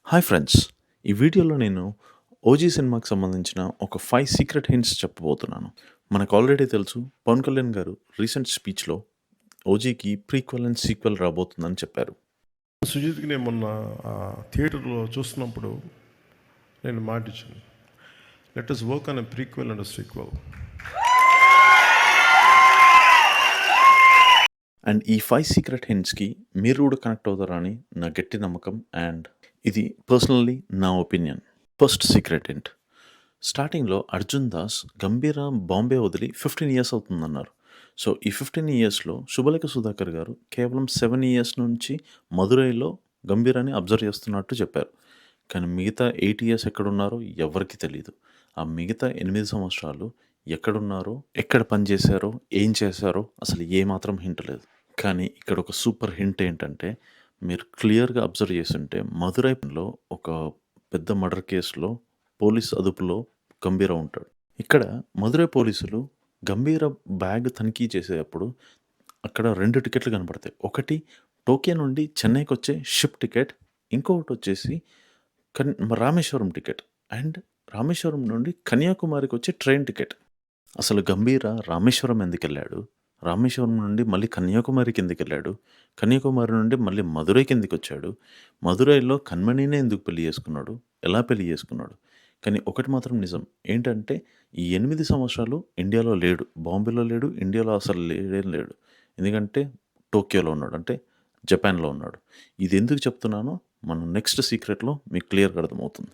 Hi friends! ఈ వీడియోలో నేను 'ఓజీ' సినిమాకి సంబంధించిన ఒక 5 సీక్రెట్ హింట్స్ చెప్పబోతున్నాను. మనకు ఆల్రెడీ తెలుసు 'పవన్ కళ్యాణ్' గారు రీసెంట్ స్పీచ్‌లో 'ఓజీకి' ప్రీక్వెల్ అండ్ సీక్వెల్ రాబోతుందని చెప్పారు. సుజిత్‌కి నేను మొన్న థియేటర్‌లో చూస్తున్నప్పుడు నేను మాటిచ్చాను. Let us work on a prequel and a sequel. And ఈ 5 సీక్రెట్ హింట్స్‌కి మీరు కూడా కనెక్ట్ అవుతారని నా గట్టి నమ్మకం. అండ్ ఇది పర్సనల్లీ నా ఒపీనియన్. First secret hint. స్టార్టింగ్‌లో 'అర్జున్ దాస్' 'గంభీర' బాంబే వదిలి 15 ఇయర్స్ అవుతుందన్నారు. సో, ఈ 15 ఇయర్స్‌లో 'శుభలేఖ సుధాకర్' గారు కేవలం 7 ఇయర్స్ నుంచి మదురైలో 'గంభీరా'ని అబ్జర్వ్ చేస్తున్నట్టు చెప్పారు. కానీ మిగతా 8 ఇయర్స్ ఎక్కడున్నారో ఎవ్వరికీ తెలీదు. ఆ మిగతా 8 సంవత్సరాలు ఎక్కడున్నారో, ఎక్కడ పని చేశారో, ఏం చేశారో అసలు ఏమాత్రం హింట్ లేదు. కానీ ఇక్కడ ఒక సూపర్ హింట్ ఏంటంటే, మీరు క్లియర్‌గా అబ్జర్వ్ చేసుంటే మదురైలో ఒక పెద్ద మర్డర్ కేస్‌లో పోలీస్ అదుపులో గంభీర ఉంటాడు. ఇక్కడ మదురై పోలీసులు గంభీర బ్యాగ్ తనిఖీ చేసేటప్పుడు అక్కడ 2 టికెట్లు కనపడతాయి. ఒకటి టోక్యో నుండి చెన్నైకొచ్చే షిప్ టికెట్. ఇంకొకటొచ్చేసి రామేశ్వరం టికెట్. అండ్ రామేశ్వరం నుండి కన్యాకుమారికొచ్చే ట్రైన్ టికెట్. అసలు గంభీర రామేశ్వరం ఎందుకెళ్ళాడు? రామేశ్వరం నుండి మళ్ళీ కన్యాకుమారికి ఎందుకెళ్ళాడు? కన్యాకుమారి నుండి మళ్ళీ మదురైకి ఎందుకొచ్చాడు? మదురైలో కన్మణినే ఎందుకు పెళ్లి చేసుకున్నాడు? ఎలా పెళ్లి చేసుకున్నాడు? కానీ ఒకటి మాత్రం నిజం. ఏంటంటే ఈ 8 సంవత్సరాలు ఇండియాలో లేడు. బాంబేలో లేడు. ఇండియాలో అసలు లేడే లేడు. ఎందుకంటే టోక్యోలో ఉన్నాడు. అంటే జపాన్‌లో ఉన్నాడు. ఇది ఎందుకు చెప్తున్నానో మనం నెక్స్ట్ సీక్రెట్‌లో మీకు క్లియర్‌గా అర్థమవుతుంది.